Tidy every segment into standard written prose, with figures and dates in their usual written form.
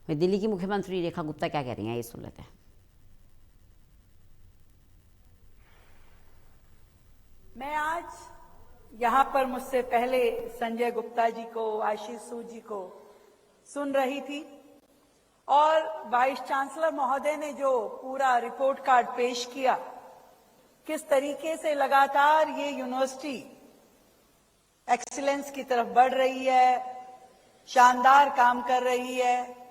दिल्ली की मुख्यमंत्री रेखा गुप्ता क्या कह रही हैं, ये सुन लेते हैं। मैं आज यहाँ पर मुझसे पहले संजय गुप्ता जी को, आशीष सूद जी को सुन रही थी और वाइस चांसलर महोदय ने जो पूरा रिपोर्ट कार्ड पेश किया, किस तरीके से लगातार ये यूनिवर्सिटी एक्सीलेंस की तरफ बढ़ रही है, शानदार काम कर रही है,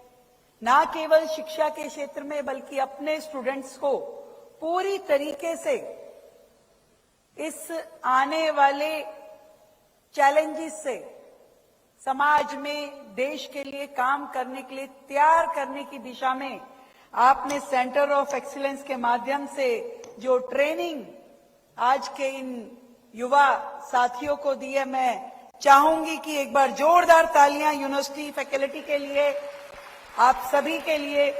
ना केवल शिक्षा के क्षेत्र में बल्कि अपने स्टूडेंट्स को पूरी तरीके से इस आने वाले चैलेंजेस से समाज में देश के लिए काम करने के लिए तैयार करने की दिशा में आपने सेंटर ऑफ एक्सीलेंस के माध्यम से जो ट्रेनिंग आज के इन युवा साथियों को दी है, मैं चाहूंगी कि एक बार जोरदार तालियां यूनिवर्सिटी फैकल्टी के लिए, आप सभी के लिए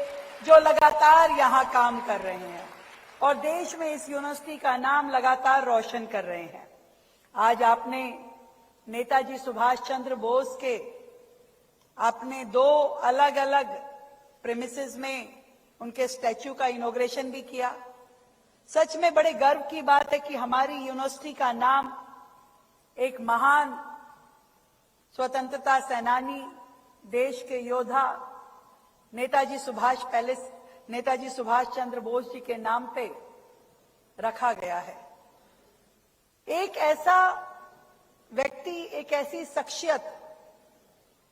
जो लगातार यहां काम कर रहे हैं और देश में इस यूनिवर्सिटी का नाम लगातार रोशन कर रहे हैं। आज आपने नेताजी सुभाष चंद्र बोस के आपने 2 अलग अलग प्रेमिसेस में उनके स्टैच्यू का इनॉग्रेशन भी किया। सच में बड़े गर्व की बात है कि हमारी यूनिवर्सिटी का नाम एक महान स्वतंत्रता सेनानी, देश के योद्धा नेताजी सुभाष चंद्र बोस जी के नाम पे रखा गया है। एक ऐसा व्यक्ति, एक ऐसी शख्सियत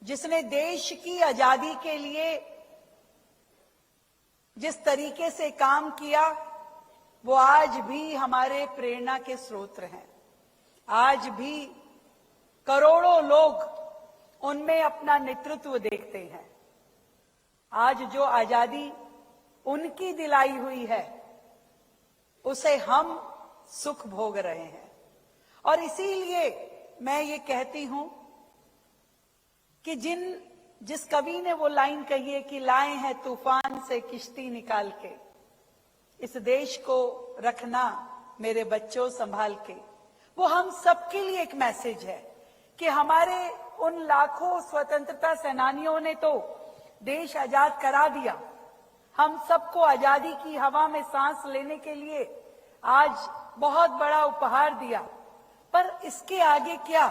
जिसने देश की आजादी के लिए जिस तरीके से काम किया, वो आज भी हमारे प्रेरणा के स्रोत हैं। आज भी करोड़ों लोग उनमें अपना नेतृत्व देखते हैं। आज जो आजादी उनकी दिलाई हुई है, उसे हम सुख भोग रहे हैं और इसीलिए मैं ये कहती हूं कि जिस कवि ने वो लाइन कही है कि लाए हैं तूफान से किश्ती निकाल के, इस देश को रखना मेरे बच्चों संभाल के, वो हम सबके लिए एक मैसेज है कि हमारे उन लाखों स्वतंत्रता सेनानियों ने तो देश आजाद करा दिया, हम सबको आजादी की हवा में सांस लेने के लिए आज बहुत बड़ा उपहार दिया, पर इसके आगे क्या?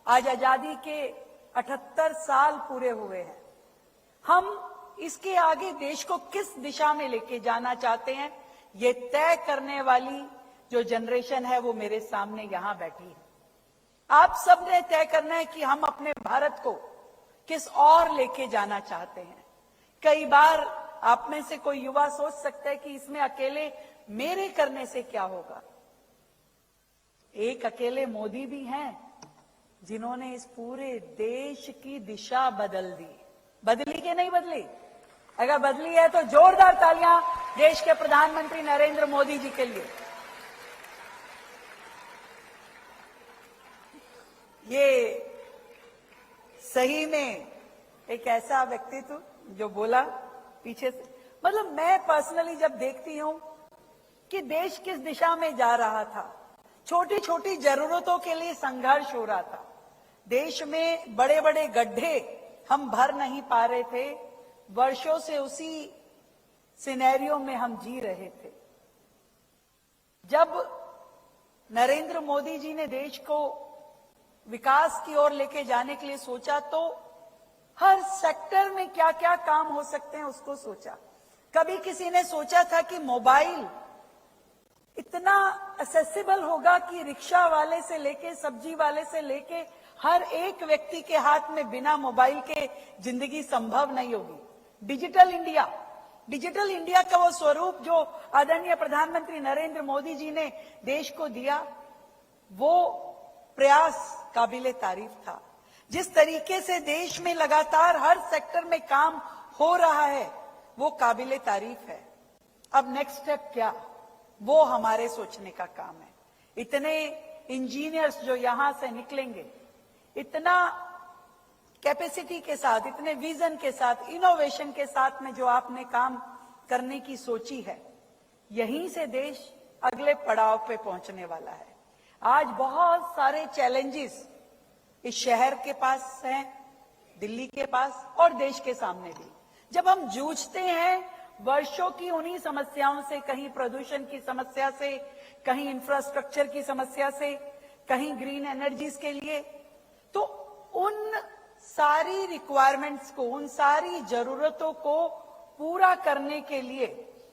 आज आजादी के 78 साल पूरे हुए हैं। हम इसके आगे देश को किस दिशा में लेके जाना चाहते हैं, ये तय करने वाली जो जनरेशन है वो मेरे सामने यहां बैठी है। आप सब ने तय करना है कि हम अपने भारत को किस और लेके जाना चाहते हैं। कई बार आप में से कोई युवा सोच सकता है कि इसमें अकेले मेरे करने से क्या होगा। एक अकेले मोदी भी हैं जिन्होंने इस पूरे देश की दिशा बदल दी। बदली कि नहीं बदली? अगर बदली है तो जोरदार तालियां देश के प्रधानमंत्री नरेंद्र मोदी जी के लिए। ये सही में एक ऐसा व्यक्तित्व जो बोला पीछे से, मतलब मैं पर्सनली जब देखती हूं कि देश किस दिशा में जा रहा था, छोटी छोटी जरूरतों के लिए संघर्ष हो रहा था, देश में बड़े बड़े गड्ढे हम भर नहीं पा रहे थे, वर्षों से उसी सिनेरियो में हम जी रहे थे। जब नरेंद्र मोदी जी ने देश को विकास की ओर लेके जाने के लिए सोचा तो हर सेक्टर में क्या क्या काम हो सकते हैं उसको सोचा। कभी किसी ने सोचा था कि मोबाइल इतना एक्सेसिबल होगा कि रिक्शा वाले से लेके सब्जी वाले से लेके हर एक व्यक्ति के हाथ में बिना मोबाइल के जिंदगी संभव नहीं होगी। डिजिटल इंडिया का वो स्वरूप जो आदरणीय प्रधानमंत्री नरेंद्र मोदी जी ने देश को दिया, वो प्रयास काबिले तारीफ था। जिस तरीके से देश में लगातार हर सेक्टर में काम हो रहा है वो काबिले तारीफ है। अब नेक्स्ट स्टेप क्या, वो हमारे सोचने का काम है। इतने इंजीनियर्स जो यहां से निकलेंगे, इतना कैपेसिटी के साथ, इतने विजन के साथ, इनोवेशन के साथ में जो आपने काम करने की सोची है, यहीं से देश अगले पड़ाव पे पहुंचने वाला है। आज बहुत सारे चैलेंजेस इस शहर के पास हैं, दिल्ली के पास और देश के सामने भी, जब हम जूझते हैं वर्षों की उन्हीं समस्याओं से, कहीं प्रदूषण की समस्या से, कहीं इंफ्रास्ट्रक्चर की समस्या से, कहीं ग्रीन एनर्जीज के लिए, तो उन सारी रिक्वायरमेंट्स को, उन सारी जरूरतों को पूरा करने के लिए,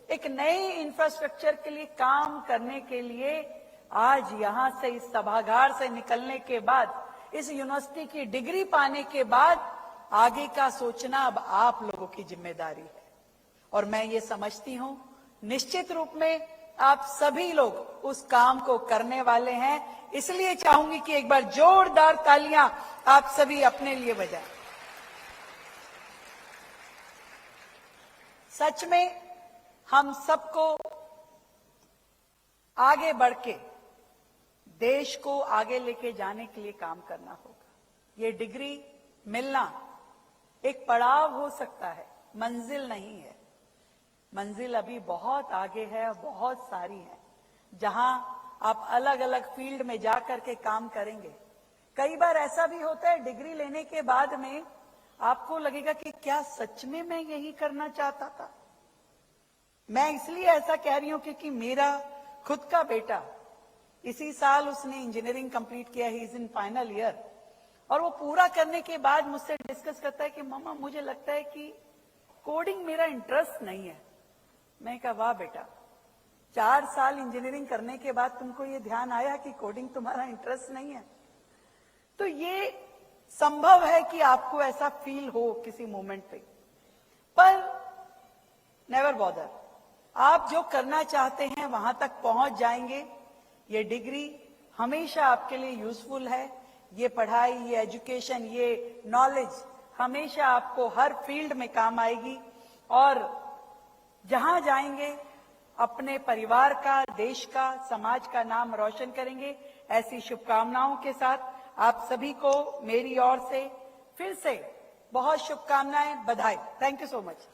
एक नए इंफ्रास्ट्रक्चर के लिए काम करने के लिए आज यहां से, इस सभागार से निकलने के बाद, इस यूनिवर्सिटी की डिग्री पाने के बाद आगे का सोचना अब आप लोगों की जिम्मेदारी है। और मैं ये समझती हूं निश्चित रूप में आप सभी लोग उस काम को करने वाले हैं, इसलिए चाहूंगी कि एक बार जोरदार तालियां आप सभी अपने लिए बजाएं। सच में हम सबको आगे बढ़ के देश को आगे लेके जाने के लिए काम करना होगा। ये डिग्री मिलना एक पड़ाव हो सकता है, मंजिल नहीं है। मंजिल अभी बहुत आगे है, बहुत सारी है, जहां आप अलग अलग फील्ड में जाकर के काम करेंगे। कई बार ऐसा भी होता है डिग्री लेने के बाद में आपको लगेगा कि क्या सच में मैं यही करना चाहता था। मैं इसलिए ऐसा कह रही हूं क्योंकि मेरा खुद का बेटा इसी साल उसने इंजीनियरिंग कंप्लीट किया, he is in final year, और वो पूरा करने के बाद मुझसे डिस्कस करता है कि मामा मुझे लगता है कि कोडिंग मेरा इंटरेस्ट नहीं है। मैं कहा वाह बेटा, 4 साल इंजीनियरिंग करने के बाद तुमको ये ध्यान आया कि कोडिंग तुम्हारा इंटरेस्ट नहीं है। तो ये संभव है कि आपको ऐसा फील हो किसी मोमेंट पे, पर नेवर बॉदर, आप जो करना चाहते हैं वहां तक पहुंच जाएंगे। ये डिग्री हमेशा आपके लिए यूजफुल है। ये पढ़ाई, ये एजुकेशन, ये नॉलेज हमेशा आपको हर फील्ड में काम आएगी, और जहां जाएंगे अपने परिवार का, देश का, समाज का नाम रोशन करेंगे। ऐसी शुभकामनाओं के साथ आप सभी को मेरी ओर से फिर से बहुत शुभकामनाएं, बधाई। Thank you so much.